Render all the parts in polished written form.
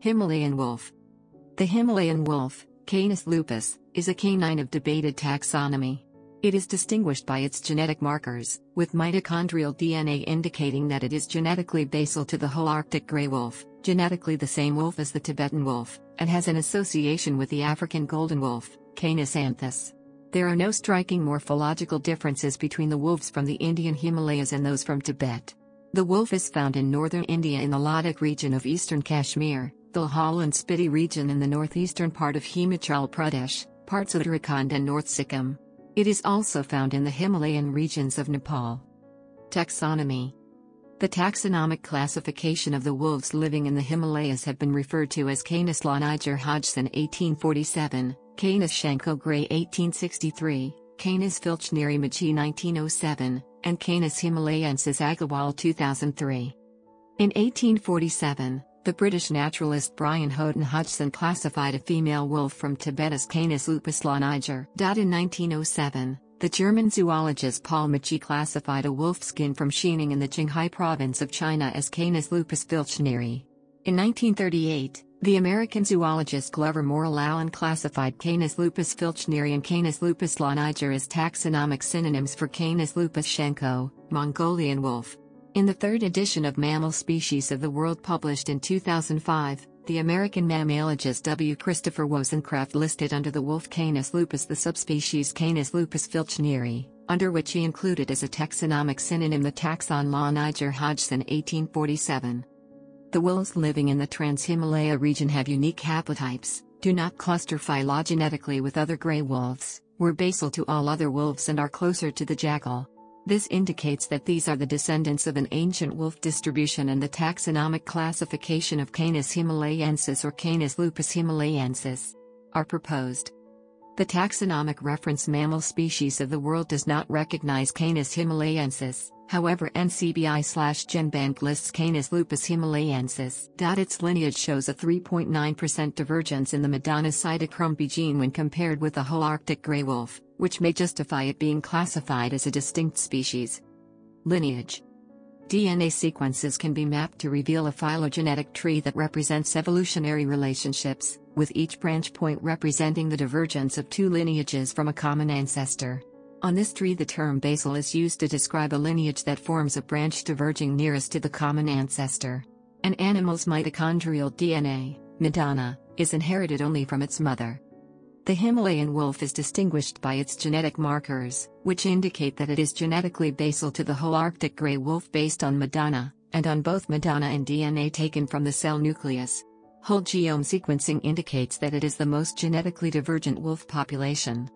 Himalayan wolf. The Himalayan wolf, Canis lupus, is a canine of debated taxonomy. It is distinguished by its genetic markers, with mitochondrial DNA indicating that it is genetically basal to the Holarctic gray wolf, genetically the same wolf as the Tibetan wolf, and has an association with the African golden wolf, Canis anthus. There are no striking morphological differences between the wolves from the Indian Himalayas and those from Tibet. The wolf is found in northern India in the Ladakh region of eastern Kashmir, the Lahaul and Spiti region in the northeastern part of Himachal Pradesh, parts of Uttarakhand and North Sikkim. It is also found in the Himalayan regions of Nepal. Taxonomy. The taxonomic classification of the wolves living in the Himalayas have been referred to as Canis Lineage Hodgson 1847, Canis Shanko Gray 1863, Canis Filchneri Machi 1907, and Canis Himalayensis Agarwal 2003. In 1847, the British naturalist Brian Houghton Hodgson classified a female wolf from Tibet as Canis lupus laniger. In 1907, the German zoologist Paul Machi classified a wolf skin from Xining in the Qinghai province of China as Canis lupus filchneri. In 1938, the American zoologist Glover Morrill Allen classified Canis lupus filchneri and Canis lupus laniger as taxonomic synonyms for Canis lupus shanko, Mongolian wolf. In the third edition of Mammal Species of the World published in 2005, the American mammalogist W. Christopher Wozencraft listed under the wolf Canis lupus the subspecies Canis lupus filchneri, under which he included as a taxonomic synonym the taxon Lineage Hodgson 1847. The wolves living in the Trans-Himalaya region have unique haplotypes, do not cluster phylogenetically with other gray wolves, were basal to all other wolves and are closer to the jackal. This indicates that these are the descendants of an ancient wolf distribution, and the taxonomic classification of Canis himalayensis or Canis lupus himalayensis are proposed. The taxonomic reference Mammal Species of the World does not recognize Canis himalayensis, however NCBI/GenBank lists Canis lupus himalayensis. Its lineage shows a 3.9% divergence in the Madonna cytochrome B gene when compared with the Holarctic gray wolf, which may justify it being classified as a distinct species. Lineage. DNA sequences can be mapped to reveal a phylogenetic tree that represents evolutionary relationships, with each branch point representing the divergence of two lineages from a common ancestor. On this tree, the term basal is used to describe a lineage that forms a branch diverging nearest to the common ancestor. An animal's mitochondrial DNA, Madonna, is inherited only from its mother. The Himalayan wolf is distinguished by its genetic markers, which indicate that it is genetically basal to the Holarctic gray wolf based on Madonna, and on both Madonna and DNA taken from the cell nucleus. Whole genome sequencing indicates that it is the most genetically divergent wolf population.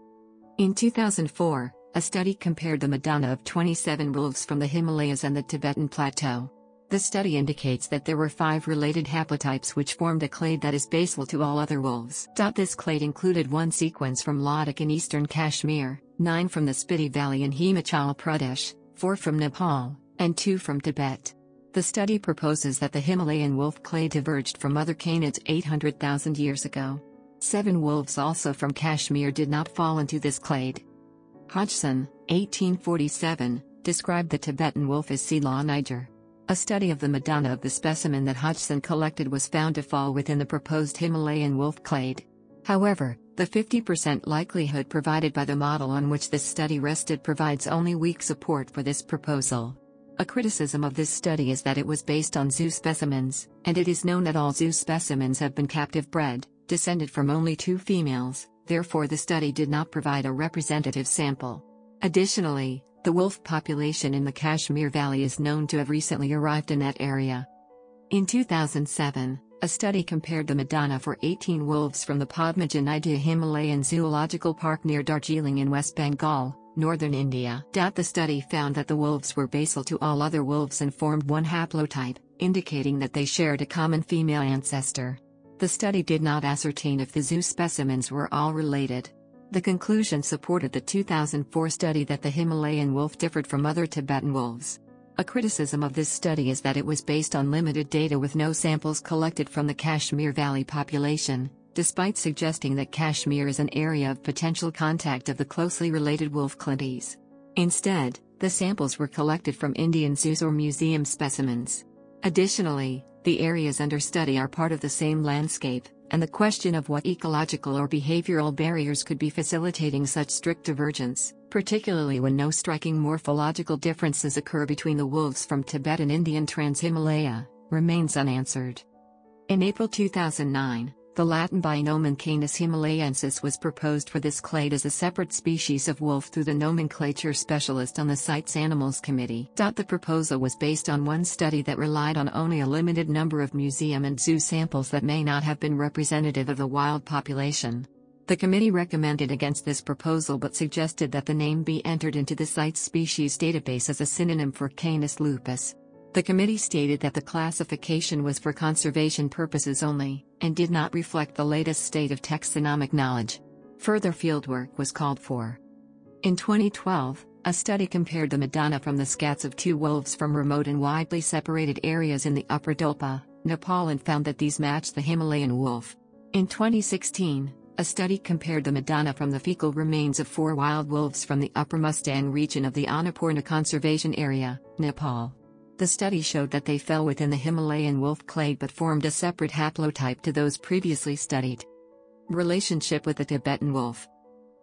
In 2004, a study compared the Madonna of 27 wolves from the Himalayas and the Tibetan Plateau. The study indicates that there were 5 related haplotypes which formed a clade that is basal to all other wolves. This clade included 1 sequence from Ladakh in eastern Kashmir, 9 from the Spiti Valley in Himachal Pradesh, 4 from Nepal, and 2 from Tibet. The study proposes that the Himalayan wolf clade diverged from other canids 800,000 years ago. 7 wolves also from Kashmir did not fall into this clade. Hodgson, 1847, described the Tibetan wolf as C. Lineager. A study of the Madonna of the specimen that Hodgson collected was found to fall within the proposed Himalayan wolf clade. However, the 50% likelihood provided by the model on which this study rested provides only weak support for this proposal. A criticism of this study is that it was based on zoo specimens, and it is known that all zoo specimens have been captive bred, descended from only 2 females, therefore the study did not provide a representative sample. Additionally, the wolf population in the Kashmir Valley is known to have recently arrived in that area. In 2007, a study compared the Madonna for 18 wolves from the Padma-Canidae Himalayan Zoological Park near Darjeeling in West Bengal, northern India. The study found that the wolves were basal to all other wolves and formed 1 haplotype, indicating that they shared a common female ancestor. The study did not ascertain if the zoo specimens were all related. The conclusion supported the 2004 study that the Himalayan wolf differed from other Tibetan wolves. A criticism of this study is that it was based on limited data with no samples collected from the Kashmir Valley population, despite suggesting that Kashmir is an area of potential contact of the closely related wolf clades. Instead, the samples were collected from Indian zoos or museum specimens. Additionally, the areas under study are part of the same landscape, and the question of what ecological or behavioral barriers could be facilitating such strict divergence, particularly when no striking morphological differences occur between the wolves from Tibet and Indian Trans-Himalaya, remains unanswered. In April 2009, the Latin binomen Canis himalayensis was proposed for this clade as a separate species of wolf through the nomenclature specialist on the CITES Animals Committee. The proposal was based on one study that relied on only a limited number of museum and zoo samples that may not have been representative of the wild population. The committee recommended against this proposal but suggested that the name be entered into the CITES species database as a synonym for Canis lupus. The committee stated that the classification was for conservation purposes only, and did not reflect the latest state of taxonomic knowledge. Further fieldwork was called for. In 2012, a study compared the Madonna from the scats of two wolves from remote and widely separated areas in the Upper Dolpa, Nepal, and found that these matched the Himalayan wolf. In 2016, a study compared the Madonna from the fecal remains of 4 wild wolves from the Upper Mustang region of the Annapurna Conservation Area, Nepal. The study showed that they fell within the Himalayan wolf clade but formed a separate haplotype to those previously studied. Relationship with the Tibetan wolf.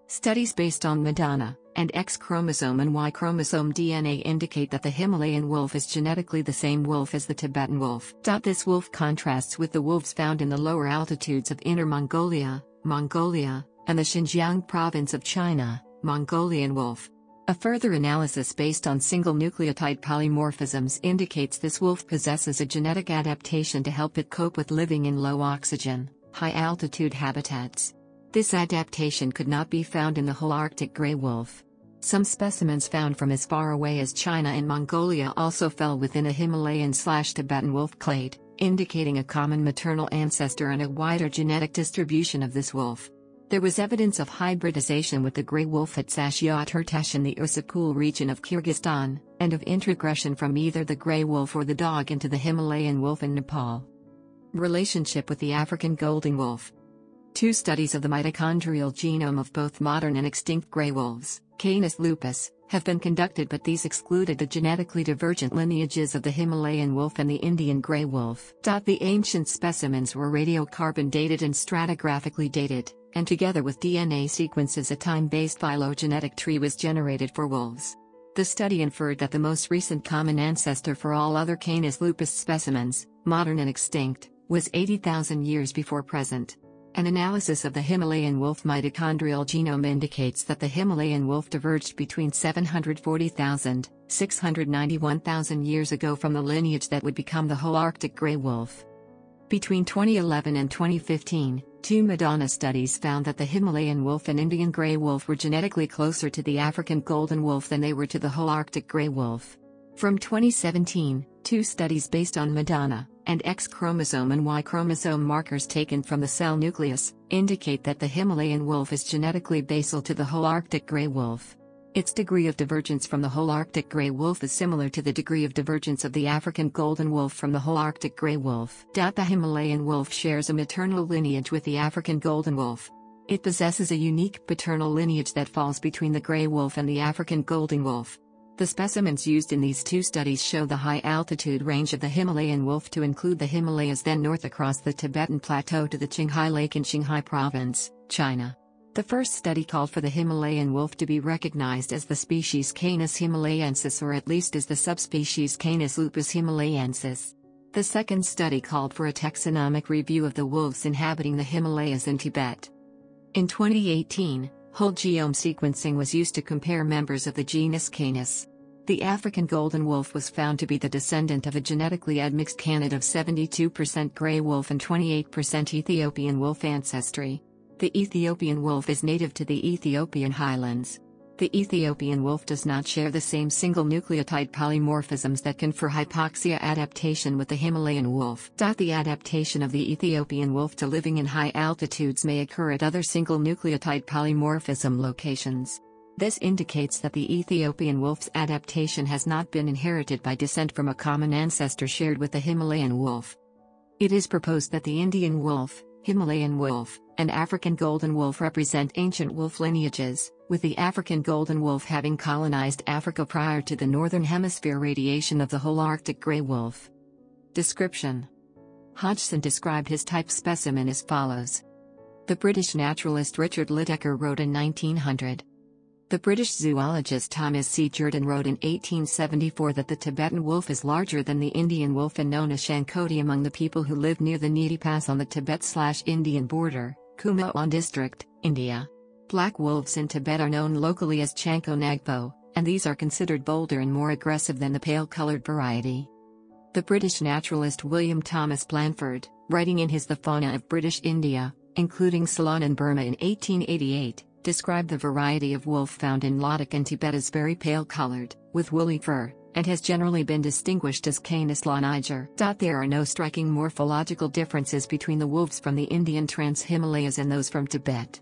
Studies based on Madonna and X chromosome and Y chromosome DNA indicate that the Himalayan wolf is genetically the same wolf as the Tibetan wolf. This wolf contrasts with the wolves found in the lower altitudes of Inner Mongolia, Mongolia, and the Xinjiang province of China, Mongolian wolf. A further analysis based on single nucleotide polymorphisms indicates this wolf possesses a genetic adaptation to help it cope with living in low oxygen, high altitude habitats. This adaptation could not be found in the Holarctic gray wolf. Some specimens found from as far away as China and Mongolia also fell within a Himalayan/Tibetan wolf clade, indicating a common maternal ancestor and a wider genetic distribution of this wolf. There was evidence of hybridization with the gray wolf at Sasyot-Hertesh in the Usakul region of Kyrgyzstan, and of introgression from either the gray wolf or the dog into the Himalayan wolf in Nepal. Relationship with the African golden wolf. 2 studies of the mitochondrial genome of both modern and extinct gray wolves, Canis lupus, have been conducted, but these excluded the genetically divergent lineages of the Himalayan wolf and the Indian gray wolf. The ancient specimens were radiocarbon dated and stratigraphically dated, and together with DNA sequences a time-based phylogenetic tree was generated for wolves. The study inferred that the most recent common ancestor for all other Canis lupus specimens, modern and extinct, was 80,000 years before present. An analysis of the Himalayan wolf mitochondrial genome indicates that the Himalayan wolf diverged between 740,000, 691,000 years ago from the lineage that would become the Holarctic gray wolf. Between 2011 and 2015, 2 Madonna studies found that the Himalayan wolf and Indian gray wolf were genetically closer to the African golden wolf than they were to the Holarctic gray wolf. From 2017, 2 studies based on Madonna and X chromosome and Y chromosome markers taken from the cell nucleus indicate that the Himalayan wolf is genetically basal to the Holarctic gray wolf. Its degree of divergence from the Holarctic gray wolf is similar to the degree of divergence of the African golden wolf from the Holarctic gray wolf. The Himalayan wolf shares a maternal lineage with the African golden wolf. It possesses a unique paternal lineage that falls between the gray wolf and the African golden wolf. The specimens used in these 2 studies show the high altitude range of the Himalayan wolf to include the Himalayas, then north across the Tibetan Plateau to the Qinghai Lake in Qinghai Province, China. The first study called for the Himalayan wolf to be recognized as the species Canis himalayensis, or at least as the subspecies Canis lupus himalayensis. The second study called for a taxonomic review of the wolves inhabiting the Himalayas in Tibet. In 2018, whole genome sequencing was used to compare members of the genus Canis. The African golden wolf was found to be the descendant of a genetically admixed Canidae of 72% gray wolf and 28% Ethiopian wolf ancestry. The Ethiopian wolf is native to the Ethiopian highlands. The Ethiopian wolf does not share the same single nucleotide polymorphisms that confer hypoxia adaptation with the Himalayan wolf. The adaptation of the Ethiopian wolf to living in high altitudes may occur at other single nucleotide polymorphism locations. This indicates that the Ethiopian wolf's adaptation has not been inherited by descent from a common ancestor shared with the Himalayan wolf. It is proposed that the Indian wolf, Himalayan wolf, and African golden wolf represent ancient wolf lineages, with the African golden wolf having colonized Africa prior to the northern hemisphere radiation of the Holarctic gray wolf. Description: Hodgson described his type specimen as follows. The British naturalist Richard Lydekker wrote in 1900. The British zoologist Thomas C. Jordan wrote in 1874 that the Tibetan wolf is larger than the Indian wolf and known as Shankoti among the people who live near the Niti Pass on the Tibet/Indian border, Kumaon district, India. Black wolves in Tibet are known locally as Chanko Nagpo, and these are considered bolder and more aggressive than the pale-colored variety. The British naturalist William Thomas Blandford, writing in his The Fauna of British India, including Ceylon and Burma in 1888, described the variety of wolf found in Ladakh and Tibet as very pale-colored, with woolly fur, and has generally been distinguished as Canis Lineage. There are no striking morphological differences between the wolves from the Indian Trans-Himalayas and those from Tibet.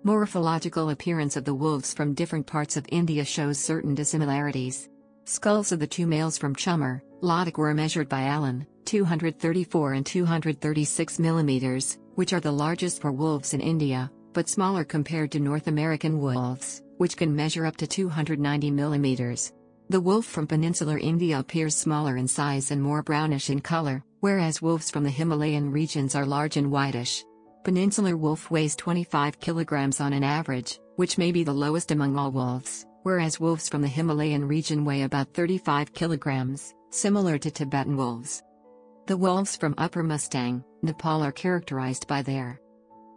Morphological appearance of the wolves from different parts of India shows certain dissimilarities. Skulls of the two males from Chumar, Ladakh were measured by Allen, 234 and 236 mm, which are the largest for wolves in India, but smaller compared to North American wolves, which can measure up to 290 mm. The wolf from peninsular India appears smaller in size and more brownish in color, whereas wolves from the Himalayan regions are large and whitish. Peninsular wolf weighs 25 kilograms on an average, which may be the lowest among all wolves, whereas wolves from the Himalayan region weigh about 35 kilograms, similar to Tibetan wolves. The wolves from Upper Mustang, Nepal are characterized by their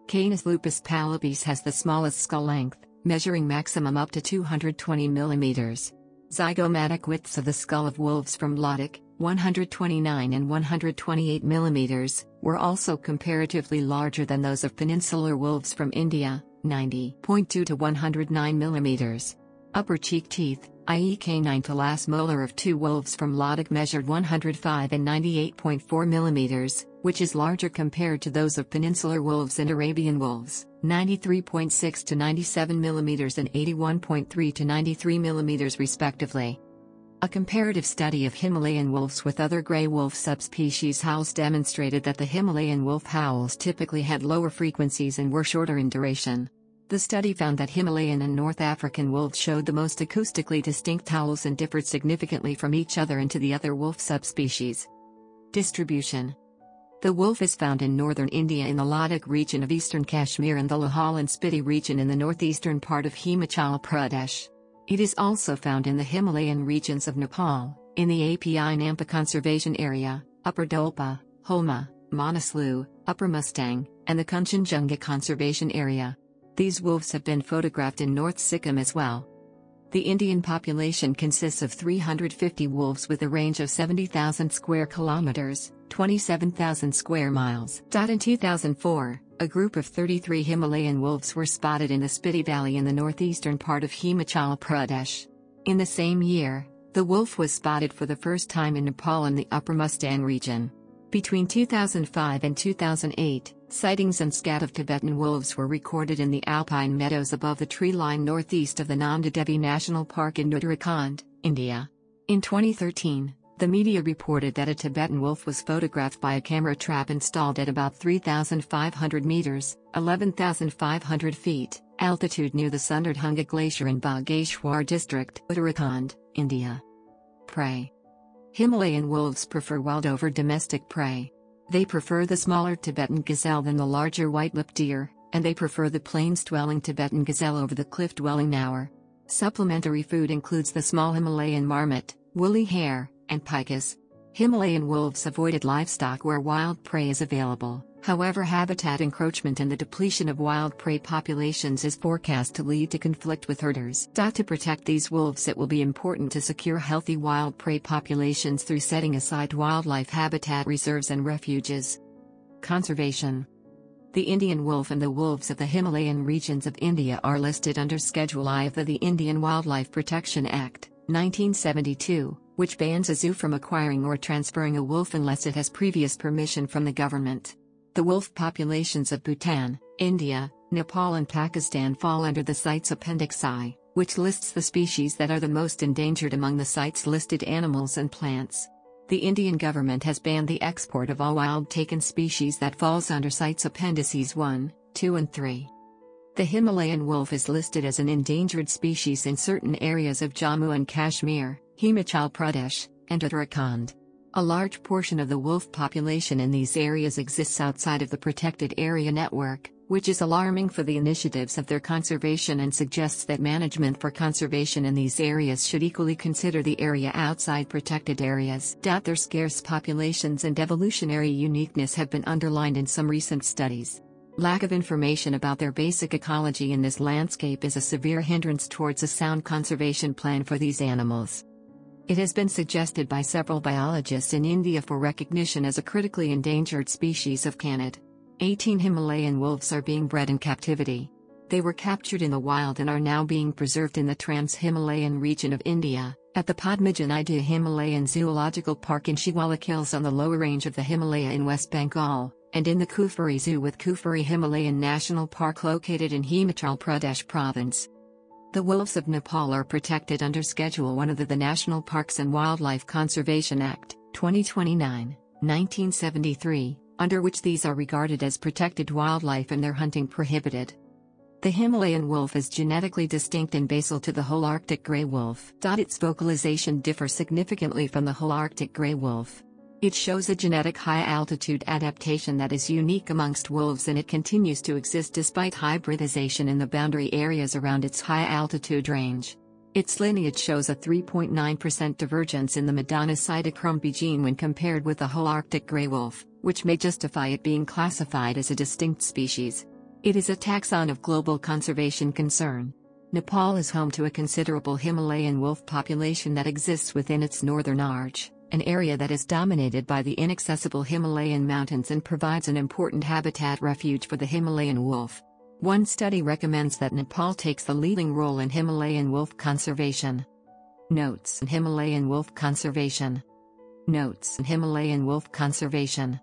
Canis lupus palpis has the smallest skull length, measuring maximum up to 220 mm. Zygomatic widths of the skull of wolves from Ladakh, 129 and 128 mm, were also comparatively larger than those of peninsular wolves from India, 90.2 to 109 mm. Upper cheek teeth, i.e. canine to last molar of two wolves from Ladakh measured 105 and 98.4 mm, which is larger compared to those of peninsular wolves and Arabian wolves, 93.6 to 97 mm and 81.3 to 93 mm respectively. A comparative study of Himalayan wolves with other gray wolf subspecies howls demonstrated that the Himalayan wolf howls typically had lower frequencies and were shorter in duration. The study found that Himalayan and North African wolves showed the most acoustically distinct howls and differed significantly from each other and to the other wolf subspecies. Distribution: The wolf is found in northern India in the Ladakh region of eastern Kashmir and the Lahaul and Spiti region in the northeastern part of Himachal Pradesh. It is also found in the Himalayan regions of Nepal, in the API Nampa Conservation Area, Upper Dolpa, Holma, Manaslu, Upper Mustang, and the Kanchenjunga Conservation Area. These wolves have been photographed in North Sikkim as well. The Indian population consists of 350 wolves with a range of 70,000 square kilometers, 27,000 square miles. In 2004, a group of 33 Himalayan wolves were spotted in the Spiti Valley in the northeastern part of Himachal Pradesh. In the same year, the wolf was spotted for the first time in Nepal in the Upper Mustang region. Between 2005 and 2008, sightings and scat of Tibetan wolves were recorded in the alpine meadows above the tree line northeast of the Nanda Devi National Park in Uttarakhand, India. In 2013, the media reported that a Tibetan wolf was photographed by a camera trap installed at about 3,500 meters, 11,500 feet, altitude near the Sundarbhanga Glacier in Bageshwar district, Uttarakhand, India. Prey: Himalayan wolves prefer wild over domestic prey. They prefer the smaller Tibetan gazelle than the larger white-lipped deer, and they prefer the plains-dwelling Tibetan gazelle over the cliff-dwelling naur. Supplementary food includes the small Himalayan marmot, woolly hare, and picas. Himalayan wolves avoided livestock where wild prey is available. However, habitat encroachment and the depletion of wild prey populations is forecast to lead to conflict with herders. To protect these wolves, it will be important to secure healthy wild prey populations through setting aside wildlife habitat reserves and refuges. Conservation: The Indian wolf and the wolves of the Himalayan regions of India are listed under Schedule I of the Indian Wildlife Protection Act, 1972, which bans a zoo from acquiring or transferring a wolf unless it has previous permission from the government. The wolf populations of Bhutan, India, Nepal and Pakistan fall under the CITES Appendix I, which lists the species that are the most endangered among the CITES listed animals and plants. The Indian government has banned the export of all wild-taken species that falls under CITES Appendices 1, 2 and 3. The Himalayan wolf is listed as an endangered species in certain areas of Jammu and Kashmir, Himachal Pradesh, and Uttarakhand. A large portion of the wolf population in these areas exists outside of the protected area network, which is alarming for the initiatives of their conservation and suggests that management for conservation in these areas should equally consider the area outside protected areas. Their scarce populations and evolutionary uniqueness have been underlined in some recent studies. Lack of information about their basic ecology in this landscape is a severe hindrance towards a sound conservation plan for these animals. It has been suggested by several biologists in India for recognition as a critically endangered species of canid. 18 Himalayan wolves are being bred in captivity. They were captured in the wild and are now being preserved in the Trans-Himalayan region of India, at the Padmajanida Himalayan Zoological Park in Shiwalik Hills on the lower range of the Himalaya in West Bengal, and in the Kufri Zoo with Kufri Himalayan National Park located in Himachal Pradesh province. The wolves of Nepal are protected under Schedule 1 of the National Parks and Wildlife Conservation Act, 2029, 1973, under which these are regarded as protected wildlife and their hunting prohibited. The Himalayan wolf is genetically distinct and basal to the Holarctic grey wolf. Its vocalization differs significantly from the Holarctic grey wolf. It shows a genetic high-altitude adaptation that is unique amongst wolves, and it continues to exist despite hybridization in the boundary areas around its high-altitude range. Its lineage shows a 3.9% divergence in the Madonna cytochrome gene when compared with the Holarctic grey wolf, which may justify it being classified as a distinct species. It is a taxon of global conservation concern. Nepal is home to a considerable Himalayan wolf population that exists within its northern arch, an area that is dominated by the inaccessible Himalayan mountains and provides an important habitat refuge for the Himalayan wolf. One study recommends that Nepal takes the leading role in Himalayan wolf conservation. Notes on Himalayan wolf conservation. Notes on Himalayan wolf conservation.